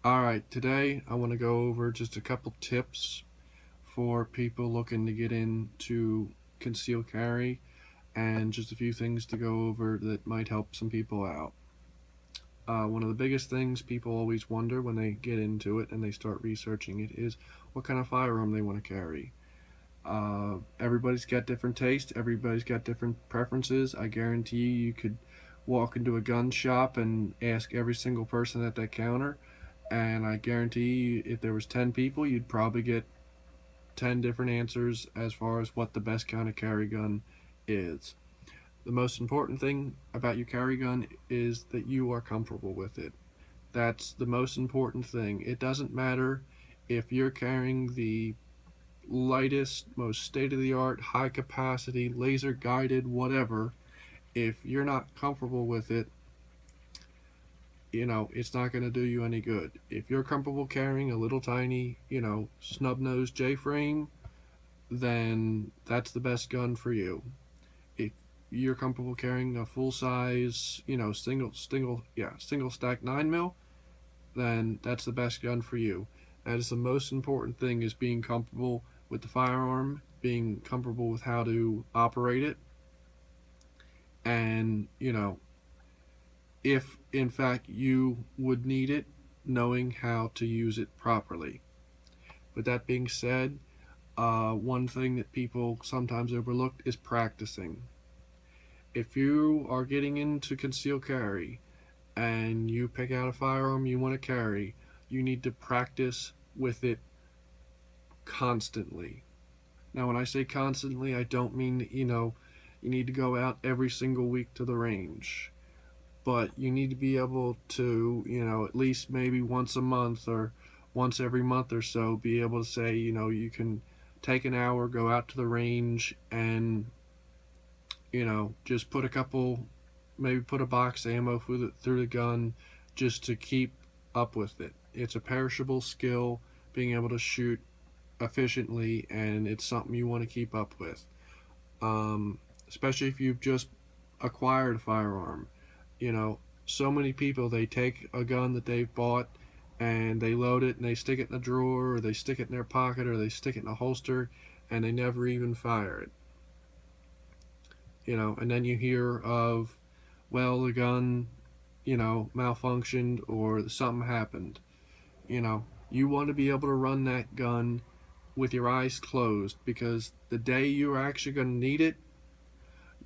Alright, today I want to go over just a couple tips for people looking to get into concealed carry and just a few things to go over that might help some people out. One of the biggest things people always wonder when they get into it and they start researching it is what kind of firearm they want to carry. Everybody's got different tastes, everybody's got different preferences. I guarantee you could walk into a gun shop and ask every single person at that counter, and I guarantee you if there was 10 people, you'd probably get 10 different answers as far as what the best kind of carry gun is. The most important thing about your carry gun is that you are comfortable with it. That's the most important thing. It doesn't matter if you're carrying the lightest, most state-of-the-art, high-capacity, laser-guided, whatever. If you're not comfortable with it, it's not going to do you any good. If you're comfortable carrying a little tiny, snub-nosed J-frame, then that's the best gun for you. If you're comfortable carrying a full-size, single stack 9mm, then that's the best gun for you. That is the most important thing, is being comfortable with the firearm, being comfortable with how to operate it, and, if in fact you would need it, knowing how to use it properly. With that being said, one thing that people sometimes overlook is practicing. If you are getting into concealed carry and you pick out a firearm you want to carry, you need to practice with it constantly. Now, when I say constantly, I don't mean, you need to go out every single week to the range. But you need to be able to, at least maybe once a month or once every month or so, be able to say, you can take an hour, go out to the range, and, just put maybe put a box of ammo through the gun just to keep up with it. It's a perishable skill, being able to shoot efficiently, and it's something you want to keep up with. Especially if you've just acquired a firearm. So many people, they take a gun that they've bought and they load it and they stick it in a drawer, or they stick it in their pocket, or they stick it in a holster, and they never even fire it. And then you hear of, well, the gun, malfunctioned or something happened. You want to be able to run that gun with your eyes closed, because the day you're actually going to need it,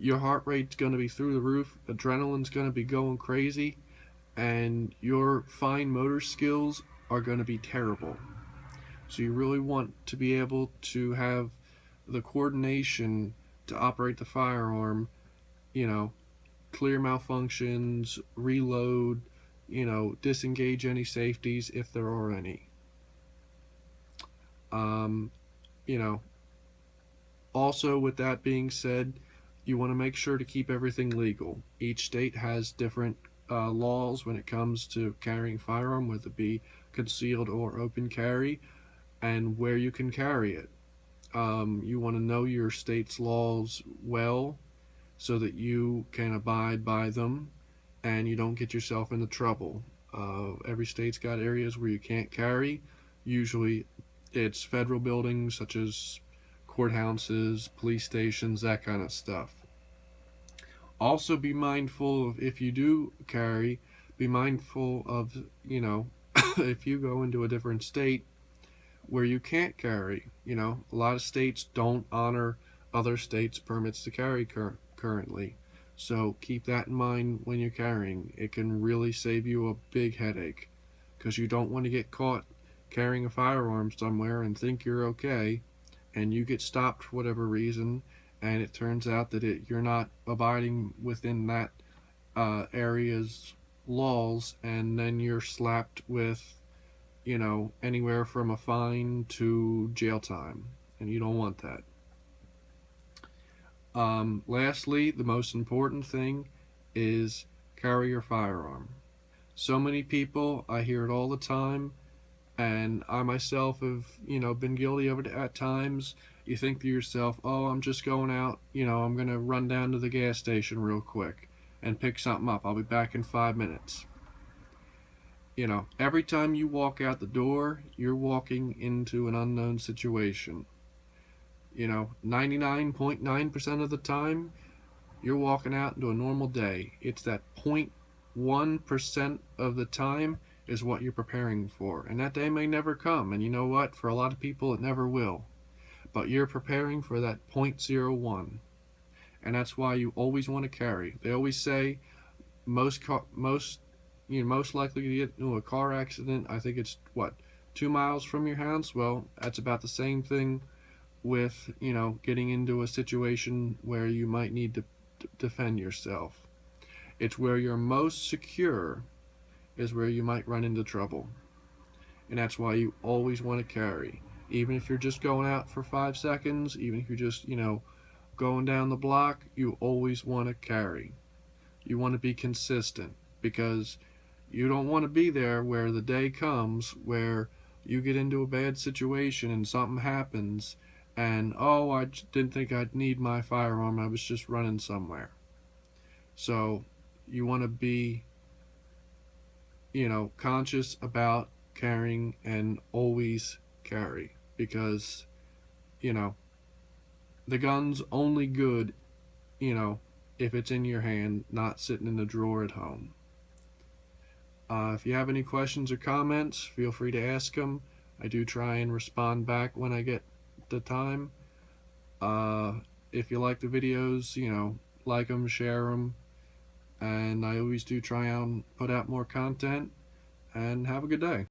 your heart rate's going to be through the roof, adrenaline's going to be going crazy, and your fine motor skills are going to be terrible. So you really want to be able to have the coordination to operate the firearm, clear malfunctions, reload, disengage any safeties if there are any. Also, with that being said, you want to make sure to keep everything legal. Each state has different laws when it comes to carrying firearm, whether it be concealed or open carry, and where you can carry it. You want to know your state's laws well so that you can abide by them and you don't get yourself into trouble. Every state's got areas where you can't carry. Usually it's federal buildings such as courthouses, police stations, that kind of stuff. Also, be mindful of, if you do carry, be mindful of, if you go into a different state where you can't carry. A lot of states don't honor other states' permits to carry currently. So keep that in mind when you're carrying. It can really save you a big headache, because you don't want to get caught carrying a firearm somewhere and think you're okay, and you get stopped for whatever reason, and it turns out that you're not abiding within that area's laws, and then you're slapped with, anywhere from a fine to jail time, and you don't want that. Lastly, the most important thing is carry your firearm. So many people, I hear it all the time, and I myself have, been guilty of it at times. You think to yourself, oh, I'm just going out, I'm going to run down to the gas station real quick and pick something up. I'll be back in 5 minutes. Every time you walk out the door, you're walking into an unknown situation. 99.9% of the time, you're walking out into a normal day. It's that 0.1% of the time is what you're preparing for. And that day may never come. And you know what? For a lot of people, it never will. But you're preparing for that 0.01. And that's why you always want to carry. They always say most likely to get into a car accident. I think it's what, 2 miles from your house. Well, that's about the same thing with getting into a situation where you might need to defend yourself. It's where you're most secure is where you might run into trouble, and that's why you always want to carry. Even if you're just going out for 5 seconds, even if you're just going down the block, you always want to carry. You want to be consistent, because you don't want to be there where the day comes where you get into a bad situation and something happens and, oh, I didn't think I'd need my firearm, I was just running somewhere. So you want to be conscious about carrying, and always carry, because the gun's only good if it's in your hand, not sitting in the drawer at home. If you have any questions or comments, feel free to ask them. I do try and respond back when I get the time. If you like the videos, like them, share them, and I always do try and put out more content. And have a good day.